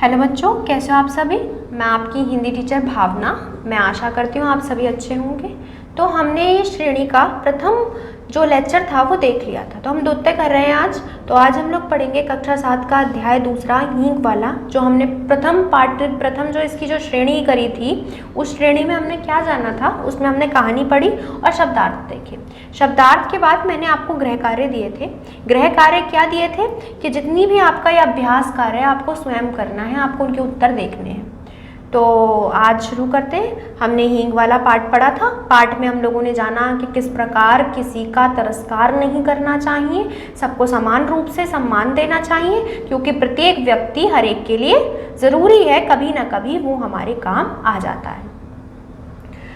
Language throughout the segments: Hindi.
हेलो बच्चों, कैसे हो आप सभी। मैं आपकी हिंदी टीचर भावना। मैं आशा करती हूँ आप सभी अच्छे होंगे। तो हमने ये श्रेणी का प्रथम जो लेक्चर था वो देख लिया था, तो हम द्वितीय कर रहे हैं आज। तो आज हम लोग पढ़ेंगे कक्षा 7 का अध्याय दूसरा हींग वाला। जो हमने प्रथम जो इसकी जो श्रेणी करी थी, उस श्रेणी में हमने क्या जाना था, उसमें हमने कहानी पढ़ी और शब्दार्थ देखे। शब्दार्थ के बाद मैंने आपको गृह कार्य दिए थे। गृह कार्य क्या दिए थे कि जितनी भी आपका ये अभ्यास कार्य है आपको स्वयं करना है, आपको उनके उत्तर देखने हैं। तो आज शुरू करते हैं। हमने हींग वाला पाठ पढ़ा था। पाठ में हम लोगों ने जाना कि किस प्रकार किसी का तिरस्कार नहीं करना चाहिए, सबको समान रूप से सम्मान देना चाहिए, क्योंकि प्रत्येक व्यक्ति हर एक के लिए ज़रूरी है, कभी ना कभी वो हमारे काम आ जाता है।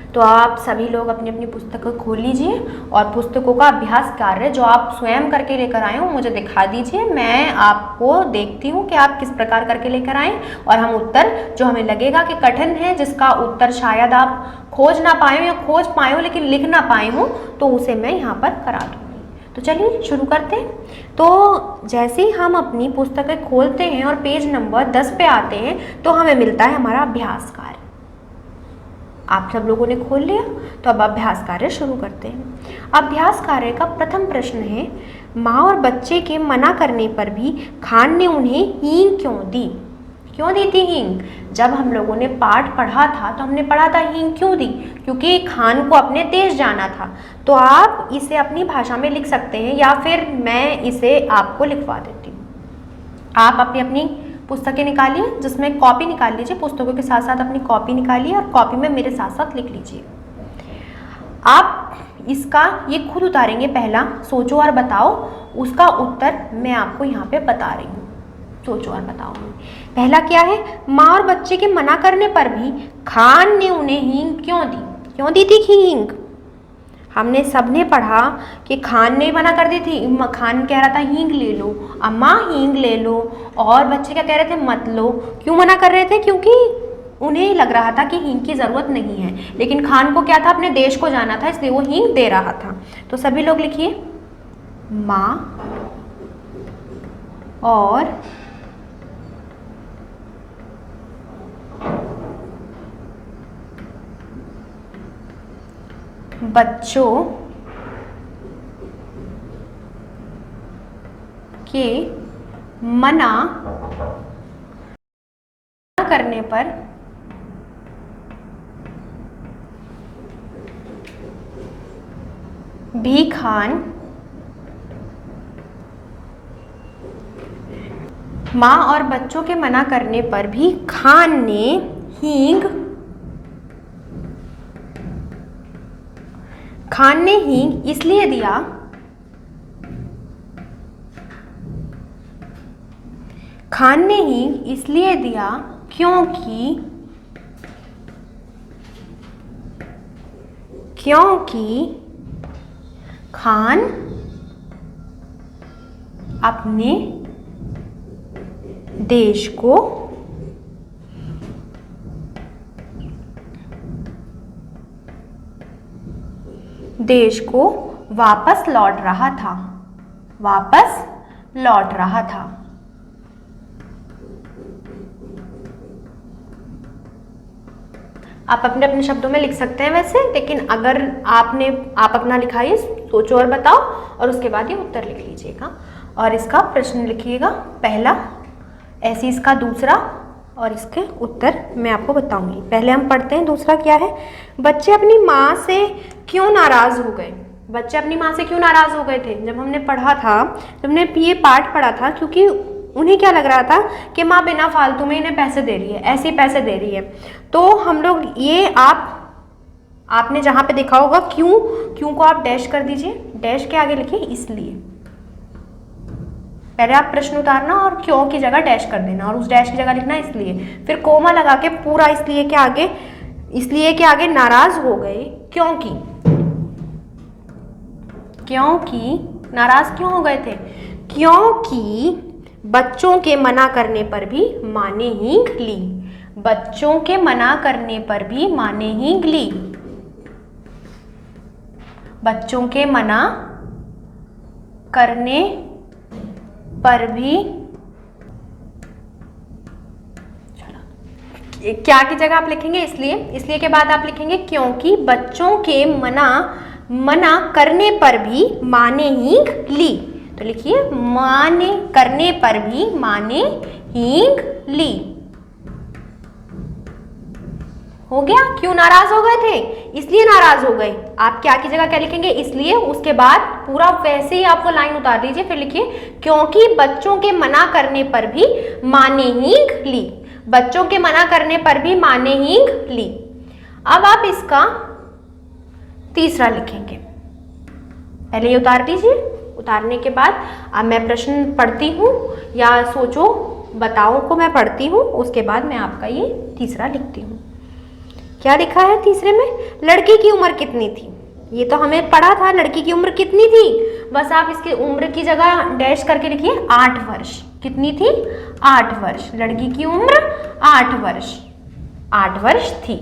तो आप सभी लोग अपनी अपनी पुस्तकें खोल लीजिए और पुस्तकों का अभ्यास कार्य जो आप स्वयं करके लेकर आए हो मुझे दिखा दीजिए। मैं आपको देखती हूँ कि आप किस प्रकार करके लेकर आए, और हम उत्तर जो हमें लगेगा कि कठिन है, जिसका उत्तर शायद आप खोज ना पाए या खोज पाए हो लेकिन लिख ना पाए हो, तो उसे मैं यहाँ पर करा दूँगी। तो चलिए शुरू करते हैं। तो जैसे ही हम अपनी पुस्तकें खोलते हैं और पेज नंबर 10 पे आते हैं तो हमें मिलता है हमारा अभ्यास कार्य। आप सब लोगों ने खोल लिया, तो अब अभ्यास कार्य शुरू करते हैं। अभ्यास कार्य का प्रथम प्रश्न है, माँ और बच्चे के मना करने पर भी खान ने उन्हें हींग क्यों दी। क्यों दी थी हींग? जब हम लोगों ने पाठ पढ़ा था तो हमने पढ़ा था हींग क्यों दी, क्योंकि खान को अपने देश जाना था। तो आप इसे अपनी भाषा में लिख सकते हैं या फिर मैं इसे आपको लिखवा देती हूँ। आप अपनी अपनी पुस्तकें निकालिए, जिसमें कॉपी निकाल लीजिए, पुस्तकों के साथ साथ अपनी कॉपी निकालिए और कॉपी में मेरे साथ साथ लिख लीजिए। आप इसका ये खुद उतारेंगे। पहला सोचो और बताओ, उसका उत्तर मैं आपको यहाँ पे बता रही हूँ। सोचो और बताओ। पहला क्या है, माँ और बच्चे के मना करने पर भी खान ने उन्हें हींग क्यों दी। क्यों दी थी हींग? हमने सबने पढ़ा कि खान ने मना कर दी थी। खान कह रहा था हींग ले लो, अम्मा हींग ले लो, और बच्चे क्या कह रहे थे, मत लो। क्यों मना कर रहे थे? क्योंकि उन्हें लग रहा था कि हींग की ज़रूरत नहीं है, लेकिन खान को क्या था, अपने देश को जाना था, इसलिए वो हींग दे रहा था। तो सभी लोग लिखिए, माँ और बच्चों के मना करने पर भी खान, माँ और बच्चों के मना करने पर भी खान ने हींग इसलिए दिया क्योंकि खान अपने देश को वापस लौट रहा था। आप अपने अपने शब्दों में लिख सकते हैं वैसे, लेकिन अगर आप अपना लिखाइए, सोचो और बताओ, और उसके बाद ये उत्तर लिख लीजिएगा और इसका प्रश्न लिखिएगा। पहला ऐसे इसका दूसरा, और इसके उत्तर मैं आपको बताऊंगी। पहले हम पढ़ते हैं दूसरा क्या है। बच्चे अपनी माँ से क्यों नाराज हो गए। बच्चे अपनी माँ से क्यों नाराज हो गए थे? जब हमने पढ़ा था, जब हमने ये पाठ पढ़ा था, क्योंकि उन्हें क्या लग रहा था कि माँ बिना फालतू में इन्हें पैसे दे रही है, ऐसे पैसे दे रही है। तो हम लोग ये आपने जहाँ पे देखा होगा क्यों को आप डैश कर दीजिए, डैश के आगे लिखिए इसलिए। पहले आप प्रश्न उतारना और क्यों की जगह डैश कर देना, और उस डैश की जगह लिखना इसलिए, फिर कोमा लगा के पूरा इसलिए के आगे नाराज हो गए क्योंकि नाराज क्यों हो गए थे? क्योंकि बच्चों के मना करने पर भी माँ ने हींग ली। बच्चों के मना करने पर भी माँ ने हींग ली। बच्चों के मना करने पर भी क्या की जगह आप लिखेंगे इसलिए, इसलिए के बाद आप लिखेंगे क्योंकि बच्चों के मना करने पर भी माँ ने हींग ली। तो लिखिए माँ ने करने पर भी माँ ने हींग ली। हो गया। क्यों नाराज हो गए थे? इसलिए नाराज हो गए। आप क्या की जगह क्या लिखेंगे? इसलिए। उसके बाद पूरा वैसे ही आप वो लाइन उतार दीजिए, फिर लिखिए क्योंकि बच्चों के मना करने पर भी माँ ने हींग ली। बच्चों के मना करने पर भी माँ ने हींग ली। अब आप इसका तीसरा लिखेंगे। पहले ये उतार दीजिए। उतारने के बाद अब मैं प्रश्न पढ़ती हूँ, या सोचो बताओ को मैं पढ़ती हूँ, उसके बाद मैं आपका ये तीसरा लिखती हूँ। क्या लिखा है तीसरे में? लड़की की उम्र कितनी थी? ये तो हमें पढ़ा था, लड़की की उम्र कितनी थी। बस आप इसकी उम्र की जगह डैश करके लिखिए 8 वर्ष। कितनी थी? 8 वर्ष। लड़की की उम्र 8 वर्ष, 8 वर्ष थी।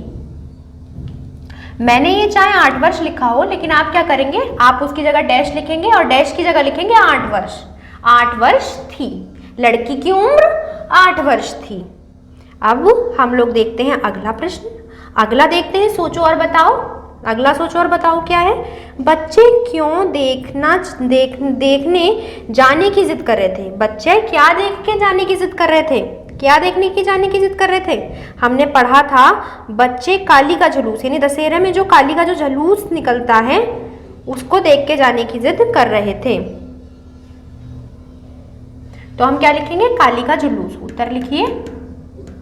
मैंने ये चाहे 8 वर्ष लिखा हो, लेकिन आप क्या करेंगे, आप उसकी जगह डैश लिखेंगे और डैश की जगह लिखेंगे 8 वर्ष। 8 वर्ष थी, लड़की की उम्र 8 वर्ष थी। अब हम लोग देखते हैं अगला प्रश्न। अगला देखते हैं, सोचो और बताओ। अगला सोचो और बताओ क्या है? बच्चे क्यों देखने जाने की जिद कर रहे थे? बच्चे क्या देख के जाने की जिद कर रहे थे? क्या देखने की जाने की जिद कर रहे थे? हमने पढ़ा था बच्चे काली का जुलूस, यानी दशहरे में जो काली का जो जुलूस निकलता है उसको देख के जाने की जिद कर रहे थे। तो हम क्या लिखेंगे? काली का जुलूस। उत्तर लिखिए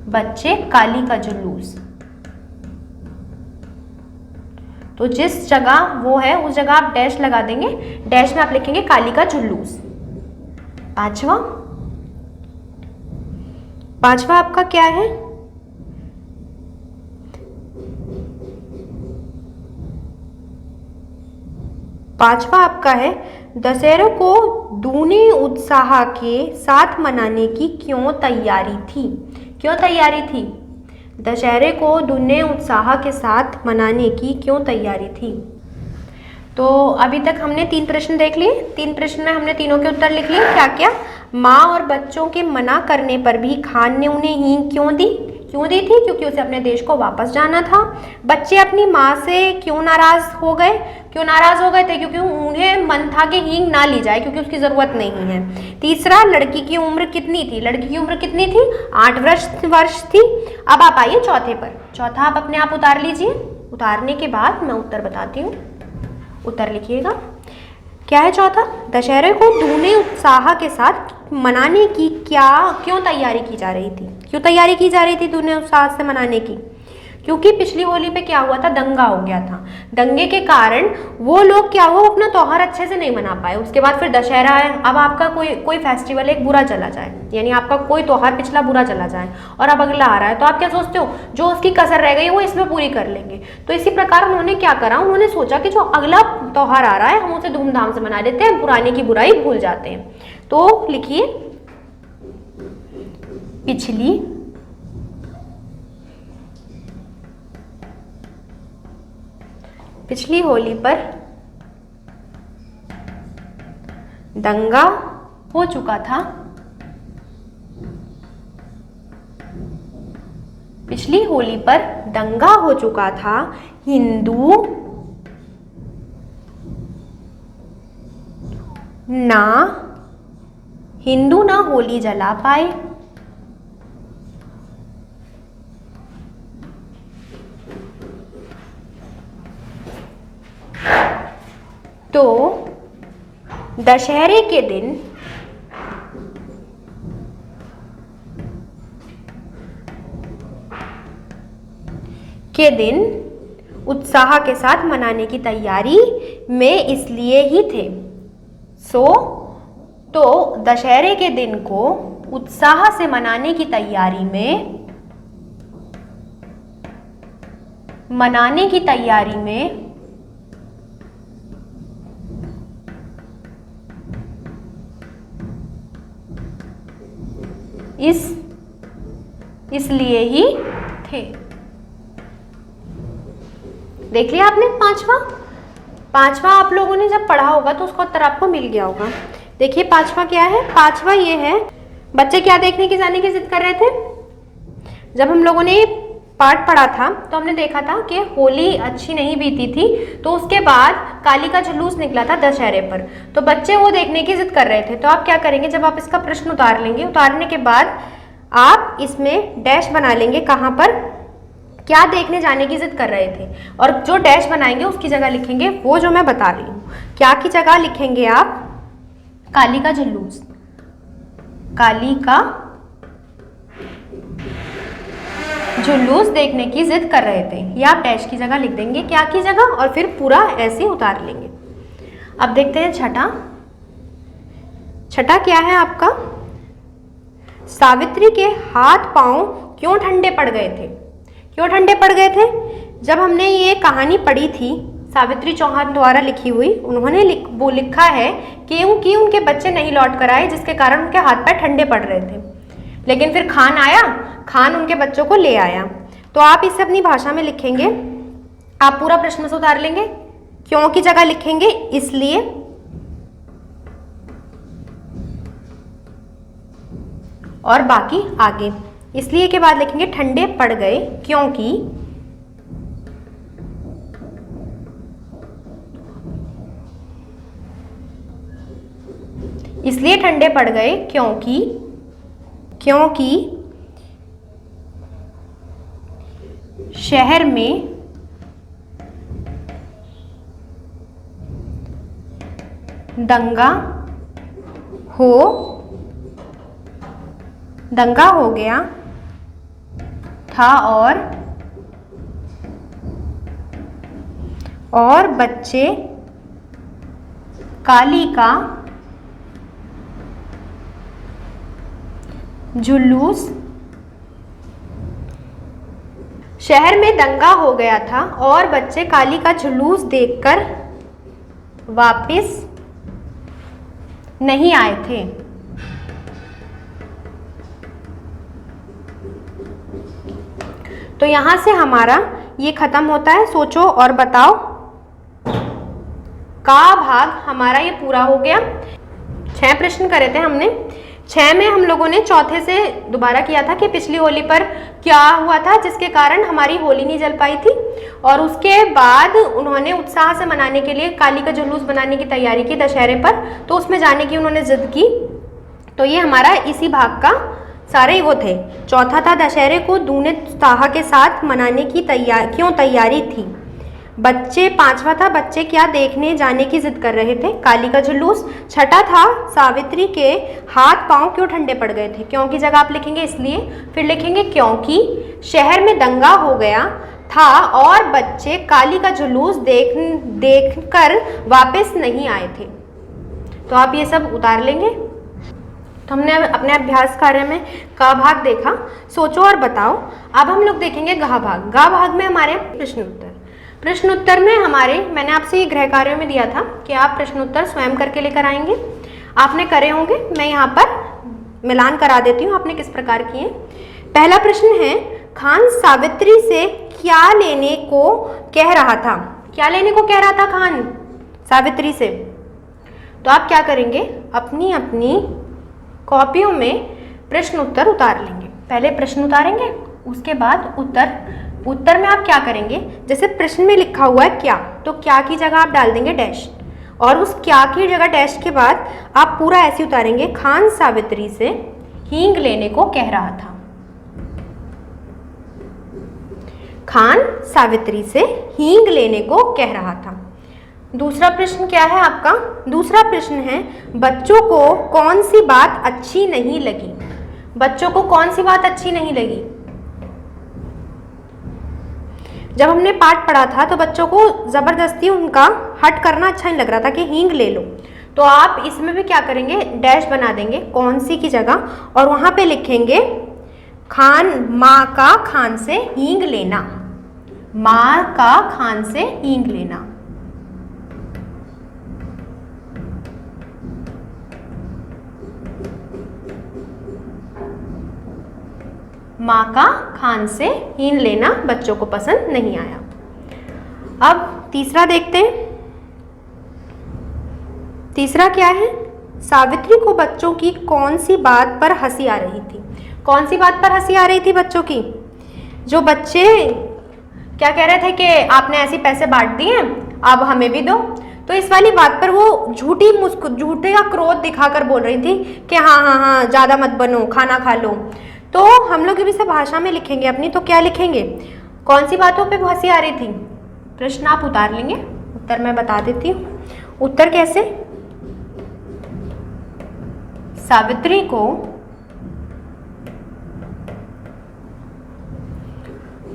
बच्चे काली का जुलूस। तो जिस जगह वो है उस जगह आप डैश लगा देंगे। डैश में आप लिखेंगे काली का जुलूस। पांचवा आपका क्या है? पांचवा आपका है दशहरे को दूने उत्साह के साथ मनाने की क्यों तैयारी थी? क्यों तैयारी थी? दशहरे को दूने उत्साह के साथ मनाने की क्यों तैयारी थी? तो अभी तक हमने 3 प्रश्न देख लिए। 3 प्रश्न में हमने तीनों के उत्तर लिख लिए। क्या क्या? माँ और बच्चों के मना करने पर भी खान ने उन्हें हींग क्यों दी? क्यों दी थी? क्योंकि उसे अपने देश को वापस जाना था। बच्चे अपनी माँ से क्यों नाराज हो गए? क्यों नाराज हो गए थे? क्योंकि उन्हें मन था कि हींग ना ली जाए, क्योंकि उसकी जरूरत नहीं है। तीसरा, लड़की की उम्र कितनी थी? लड़की की उम्र कितनी थी? 8 वर्ष थी। अब आप आइए चौथे पर। चौथा आप अपने आप उतार लीजिए। उतारने के बाद मैं उत्तर बताती हूँ। उत्तर लिखिएगा। क्या है चौथा? दशहरे को दूने उत्साह के साथ मनाने की क्यों तैयारी की जा रही थी? क्यों तैयारी की जा रही थी दूने उत्साह से मनाने की? क्योंकि पिछली होली पे क्या हुआ था? दंगा हो गया था। दंगे के कारण वो लोग क्या हुआ, अपना त्योहार अच्छे से नहीं मना पाए। उसके बाद फिर दशहरा है। अब आपका कोई फेस्टिवल एक बुरा चला जाए, यानी आपका कोई त्योहार पिछला बुरा चला जाए और अब अगला आ रहा है, तो आप क्या सोचते हो, जो उसकी कसर रह गई वो इसमें पूरी कर लेंगे। तो इसी प्रकार उन्होंने क्या करा, उन्होंने सोचा कि जो अगला त्योहार आ रहा है हम उसे धूमधाम से मना लेते हैं, पुराने की बुराई भूल जाते हैं। तो लिखिए पिछली होली पर दंगा हो चुका था। पिछली होली पर दंगा हो चुका था। हिंदू ना होली जला पाए। तो दशहरे के दिन उत्साह के साथ मनाने की तैयारी में इसलिए ही थे। तो दशहरे के दिन को उत्साह से मनाने की तैयारी में इसलिए ही थे। देख लिया आपने पांचवा आप लोगों ने जब पढ़ा होगा तो उसका उत्तर आपको मिल गया होगा। देखिए पांचवा क्या है? पांचवा ये है, बच्चे क्या देखने की जाने की जिद कर रहे थे? जब हम लोगों ने पाठ पढ़ा था तो हमने देखा था कि होली अच्छी नहीं बीती थी, तो उसके बाद काली का जुलूस निकला था दशहरे पर, तो बच्चे वो देखने की जिद कर रहे थे। तो आप क्या करेंगे, जब आप इसका प्रश्न उतार लेंगे, उतारने के बाद आप इसमें डैश बना लेंगे, कहाँ पर क्या देखने जाने की जिद कर रहे थे, और जो डैश बनाएंगे उसकी जगह लिखेंगे वो जो मैं बता रही हूँ। क्या की जगह लिखेंगे आप, काली का जुलूस, काली का जुलूस देखने की जिद कर रहे थे, या आप डैश की जगह लिख देंगे क्या की जगह, और फिर पूरा ऐसे उतार लेंगे। अब देखते हैं छठा। छठा क्या है आपका, सावित्री के हाथ पांव क्यों ठंडे पड़ गए थे। क्यों ठंडे पड़ गए थे, जब हमने ये कहानी पढ़ी थी सावित्री चौहान द्वारा लिखी हुई, उन्होंने वो लिखा है क्योंकि उनके बच्चे नहीं लौट कर आए, जिसके कारण उनके हाथ पैर ठंडे पड़ रहे थे। लेकिन फिर खान आया, खान उनके बच्चों को ले आया। तो आप इसे अपनी भाषा में लिखेंगे, आप पूरा प्रश्न से उतार लेंगे, क्यों की जगह लिखेंगे इसलिए, और बाकी आगे। इसलिए के बाद लिखेंगे ठंडे पड़ गए क्योंकि, इसलिए ठंडे पड़ गए क्योंकि शहर में दंगा हो गया था और बच्चे काली का जुलूस, शहर में दंगा हो गया था और बच्चे काली का जुलूस देखकर वापस नहीं आए थे। तो यहां से हमारा ये खत्म होता है। सोचो और बताओ का भाग हमारा ये पूरा हो गया। 6 प्रश्न करे थे हमने। 6 में हम लोगों ने चौथे से दोबारा किया था कि पिछली होली पर क्या हुआ था जिसके कारण हमारी होली नहीं जल पाई थी, और उसके बाद उन्होंने उत्साह से मनाने के लिए काली का जुलूस बनाने की तैयारी की दशहरे पर, तो उसमें जाने की उन्होंने जिद की। तो ये हमारा इसी भाग का सारे वो थे। चौथा था दशहरे को दूने उत्साह के साथ मनाने की तैयारी थी। बच्चे, 5वां था बच्चे क्या देखने जाने की जिद कर रहे थे, काली का जुलूस। छठा था सावित्री के हाथ पांव क्यों ठंडे पड़ गए थे, क्योंकि जगह आप लिखेंगे इसलिए, फिर लिखेंगे क्योंकि शहर में दंगा हो गया था और बच्चे काली का जुलूस देखकर वापस नहीं आए थे। तो आप ये सब उतार लेंगे। तो हमने अपने अभ्यास कार्य में का भाग देखा, सोचो और बताओ। अब हम लोग देखेंगे गा भाग। गा भाग में हमारे प्रश्न उत्तर में हमारे, मैंने आपसे ये गृह कार्यों में दिया था कि आप प्रश्न उत्तर स्वयं करके लेकर आएंगे। आपने करे होंगे, मैं यहाँ पर मिलान करा देती हूँ आपने किस प्रकार किए। पहला प्रश्न है, खान सावित्री से क्या लेने को कह रहा था। क्या लेने को कह रहा था खान सावित्री से। तो आप क्या करेंगे, अपनी अपनी कॉपियों में प्रश्न उत्तर उतार लेंगे। पहले प्रश्न उतारेंगे, उसके बाद उत्तर में आप क्या करेंगे, जैसे प्रश्न में लिखा हुआ है क्या, तो क्या की जगह आप डाल देंगे डैश, और उस क्या की जगह डैश के बाद आप पूरा ऐसे उतारेंगे, खान सावित्री से हींग लेने को कह रहा था। खान सावित्री से हींग लेने को कह रहा था। दूसरा प्रश्न क्या है आपका, दूसरा प्रश्न है, बच्चों को कौन सी बात अच्छी नहीं लगी। बच्चों को कौन सी बात अच्छी नहीं लगी। जब हमने पाठ पढ़ा था तो बच्चों को जबरदस्ती उनका हट करना अच्छा नहीं लग रहा था कि हींग ले लो, तो आप इसमें भी क्या करेंगे, डैश बना देंगे कौन सी की जगह, और वहां पे लिखेंगे खान, माँ का खान से हींग लेना, माँ का खान से हींग लेना। माँ का खान से हींग लेना बच्चों को पसंद नहीं आया। अब तीसरा देखते हैं। तीसरा क्या है, सावित्री को बच्चों की कौन सी बात पर हंसी आ रही थी। कौन सी बात पर हंसी आ रही थी बच्चों की, जो बच्चे क्या कह रहे थे कि आपने ऐसे पैसे बांट दिए, अब हमें भी दो, तो इस वाली बात पर वो झूठे का क्रोध दिखाकर बोल रही थी कि हाँ हाँ हाँ ज़्यादा मत बनो, खाना खा लो। तो हम लोग इसे भाषा में लिखेंगे अपनी, तो क्या लिखेंगे, कौन सी बातों पे हंसी आ रही थी, प्रश्न आप उतार लेंगे, उत्तर मैं बता देती हूँ। उत्तर कैसे, सावित्री को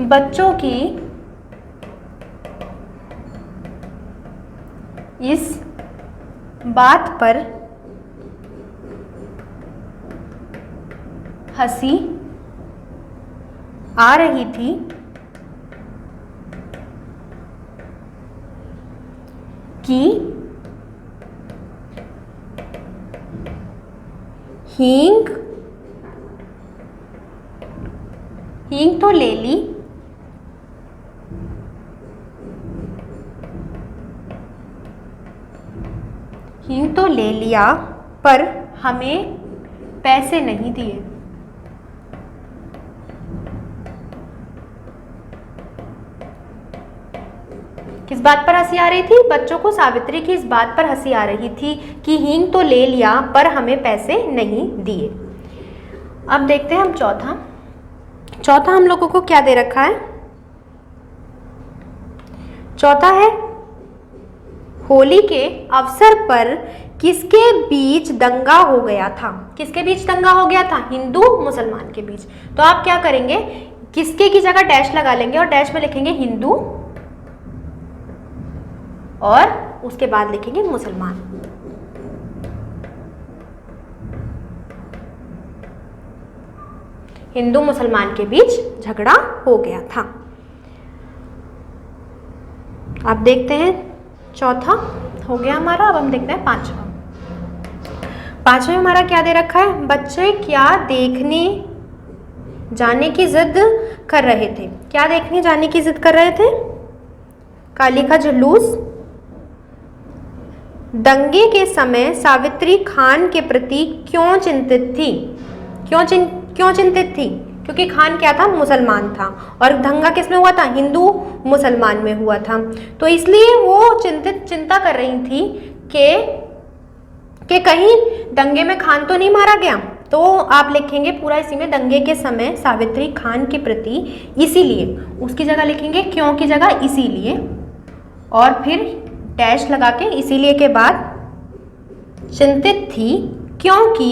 बच्चों की इस बात पर हंसी आ रही थी कि हींग तो ले ली, हींग तो ले लिया पर हमें पैसे नहीं दिए। किस बात पर हंसी आ रही थी, बच्चों को सावित्री की इस बात पर हंसी आ रही थी कि हींग तो ले लिया पर हमें पैसे नहीं दिए। अब देखते हैं हम चौथा हम लोगों को क्या दे रखा है, चौथा है होली के अवसर पर किसके बीच दंगा हो गया था। किसके बीच दंगा हो गया था, हिंदू मुसलमान के बीच। तो आप क्या करेंगे, किसके की जगह डैश लगा लेंगे और डैश में लिखेंगे हिंदू और उसके बाद लिखेंगे मुसलमान। हिंदू मुसलमान के बीच झगड़ा हो गया था। अब देखते हैं, चौथा हो गया हमारा। अब हम देखते हैं पांचवा में हमारा क्या दे रखा है, बच्चे क्या देखने जाने की जिद कर रहे थे। क्या देखने जाने की जिद कर रहे थे, काली का जुलूस। दंगे के समय सावित्री खान के प्रति क्यों चिंतित थी, क्यों चिंतित थी, क्योंकि खान क्या था, मुसलमान था, और दंगा किस में हुआ था, हिंदू मुसलमान में हुआ था। तो इसलिए वो चिंता कर रही थी कि कहीं दंगे में खान तो नहीं मारा गया। तो आप लिखेंगे पूरा इसी में, दंगे के समय सावित्री खान के प्रति, इसीलिए उसकी जगह लिखेंगे क्यों की जगह इसीलिए, और फिर डैश लगा के इसीलिए के बाद चिंतित थी क्योंकि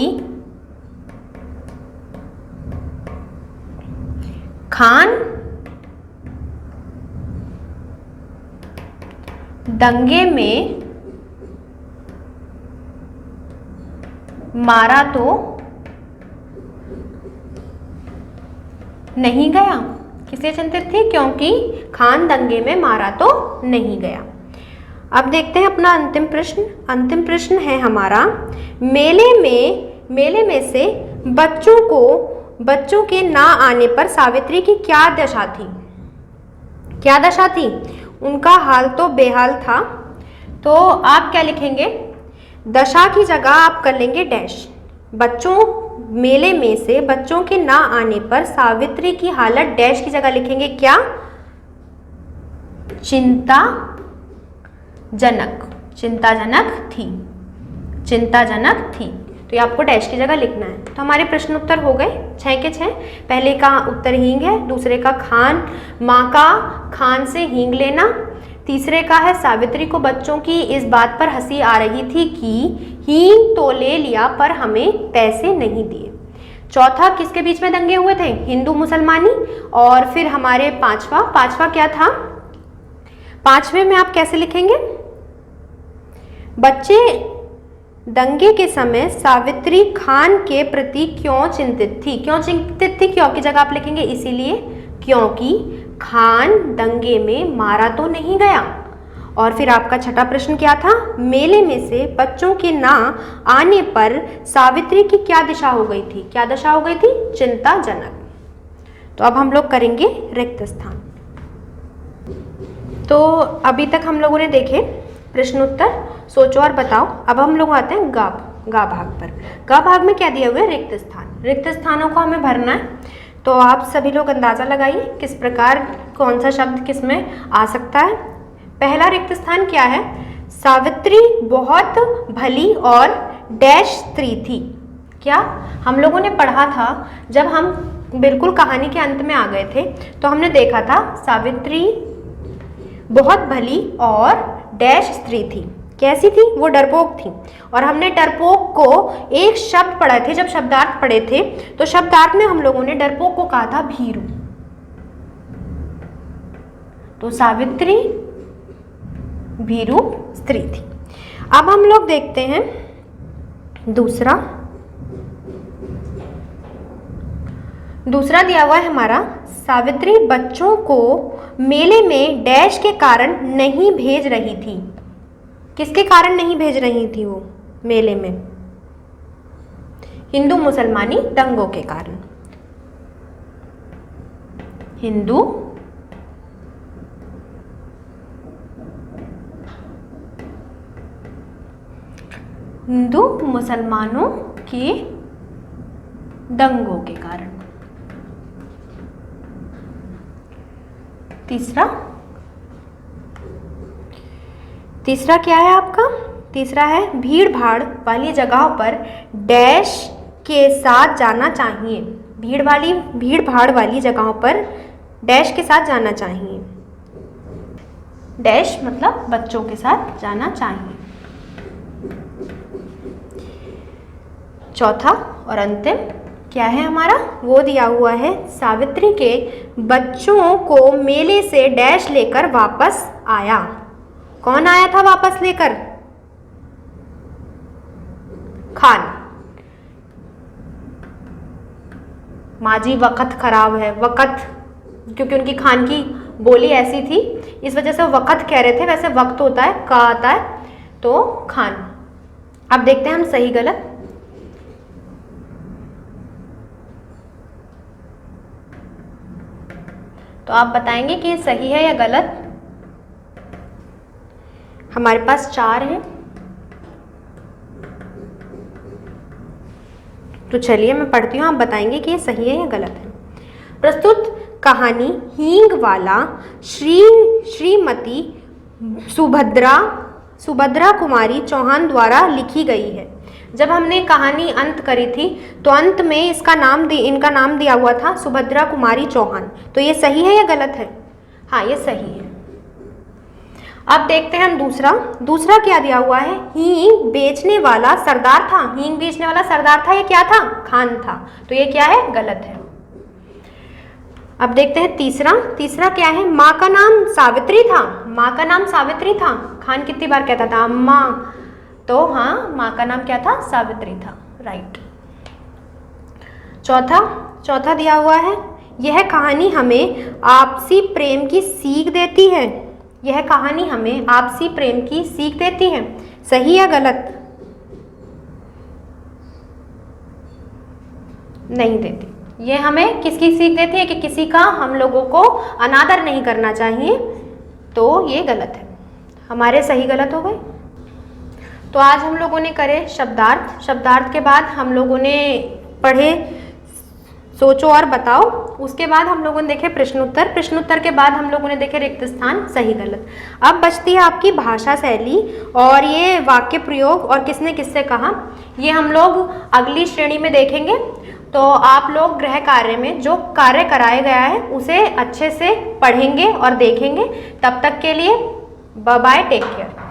खान दंगे में मारा तो नहीं गया। किससे चिंतित थी, क्योंकि खान दंगे में मारा तो नहीं गया। अब देखते हैं अपना अंतिम प्रश्न। अंतिम प्रश्न है हमारा, मेले में से बच्चों के ना आने पर सावित्री की क्या दशा थी। क्या दशा थी, उनका हाल तो बेहाल था। तो आप क्या लिखेंगे, दशा की जगह आप कर लेंगे डैश। मेले में से बच्चों के ना आने पर सावित्री की हालत डैश की जगह लिखेंगे क्या, चिंताजनक थी। तो ये आपको डैश की जगह लिखना है। तो हमारे प्रश्न उत्तर हो गए 6 के 6। पहले का उत्तर हींग है, दूसरे का खान, माँ का खान से हींग लेना, तीसरे का है सावित्री को बच्चों की इस बात पर हंसी आ रही थी कि हींग तो ले लिया पर हमें पैसे नहीं दिए। चौथा किसके बीच में दंगे हुए थे, हिंदू मुसलमानी। और फिर हमारे पांचवा क्या था, पांचवे में आप कैसे लिखेंगे, बच्चे दंगे के समय सावित्री खान के प्रति क्यों चिंतित थी। क्यों की जगह आप लिखेंगे इसीलिए क्योंकि खान दंगे में मारा तो नहीं गया। और फिर आपका छठा प्रश्न क्या था, मेले में से बच्चों के ना आने पर सावित्री की क्या दिशा हो गई थी, क्या दशा हो गई थी, चिंताजनक। तो अब हम लोग करेंगे रिक्त स्थान। तो अभी तक हम लोगों ने देखे प्रश्न उत्तर, सोचो और बताओ। अब हम लोग आते हैं गा भाग पर। गा भाग में क्या दिया हुआ है, रिक्त स्थान। रिक्त स्थानों को हमें भरना है। तो आप सभी लोग अंदाज़ा लगाइए किस प्रकार कौन सा शब्द किस में आ सकता है। पहला रिक्त स्थान क्या है? सावित्री बहुत भली और डैश स्त्री थी। क्या हम लोगों ने पढ़ा था जब हम बिल्कुल कहानी के अंत में आ गए थे तो हमने देखा था सावित्री बहुत भली और डैश स्त्री थी। कैसी थी? वो डरपोक थी। और हमने डरपोक को एक शब्द पढ़े थे, जब शब्दार्थ पढ़े थे तो शब्दार्थ में हम लोगों ने डरपोक को कहा था भीरू। तो सावित्री भीरू स्त्री थी। अब हम लोग देखते हैं दूसरा दिया हुआ है हमारा, सावित्री बच्चों को मेले में डैश के कारण नहीं भेज रही थी। किसके कारण नहीं भेज रही थी वो मेले में? हिंदू मुसलमानी दंगों के कारण। हिंदू मुसलमानों के दंगों के कारण। तीसरा क्या है आपका? तीसरा है भीड़ भाड़ वाली जगहों पर डैश के साथ जाना चाहिए। भीड़ भाड़ वाली जगहों पर डैश के साथ जाना चाहिए। डैश मतलब बच्चों के साथ जाना चाहिए। चौथा और अंतिम क्या है हमारा? वो दिया हुआ है, सावित्री के बच्चों को मेले से डैश लेकर वापस आया। कौन आया था वापस लेकर? खान। माजी वक़्त खराब है, वक़्त, क्योंकि उनकी खान की बोली ऐसी थी इस वजह से वो वक़्त कह रहे थे, वैसे वक्त होता है, का आता है, तो खान। अब देखते हैं हम सही गलत। तो आप बताएंगे कि ये सही है या गलत। हमारे पास 4 हैं, तो चलिए मैं पढ़ती हूँ, आप बताएंगे कि ये सही है या गलत है। प्रस्तुत कहानी हींग वाला श्रीमती सुभद्रा कुमारी चौहान द्वारा लिखी गई है। जब हमने कहानी अंत करी थी तो अंत में इनका नाम दिया हुआ था सुभद्रा कुमारी चौहान। तो ये सही है या गलत है? हाँ, ये सही है। अब देखते हैं हम दूसरा क्या दिया हुआ है? हींग बेचने वाला सरदार था। हींग बेचने वाला सरदार था, ये क्या था? खान था। तो ये क्या है? गलत है। अब देखते हैं तीसरा क्या है? माँ का नाम सावित्री था। माँ का नाम सावित्री था। खान कितनी बार कहता था अम्मा? तो हाँ, माँ का नाम क्या था? सावित्री था। राइट। चौथा दिया हुआ है, यह कहानी हमें आपसी प्रेम की सीख देती है। यह कहानी हमें आपसी प्रेम की सीख देती है। सही या गलत? नहीं देती। ये हमें किसकी सीख देती है? कि किसी का हम लोगों को अनादर नहीं करना चाहिए। तो ये गलत है। हमारे सही गलत हो गए। तो आज हम लोगों ने करे शब्दार्थ के बाद हम लोगों ने पढ़े सोचो और बताओ। उसके बाद हम लोगों ने देखे प्रश्नोत्तर के बाद हम लोगों ने देखे रिक्त स्थान, सही गलत। अब बचती है आपकी भाषा शैली और ये वाक्य प्रयोग और किसने किससे कहा, ये हम लोग अगली श्रेणी में देखेंगे। तो आप लोग गृह कार्य में जो कार्य कराया गया है उसे अच्छे से पढ़ेंगे और देखेंगे। तब तक के लिए बाय बाय, टेक केयर।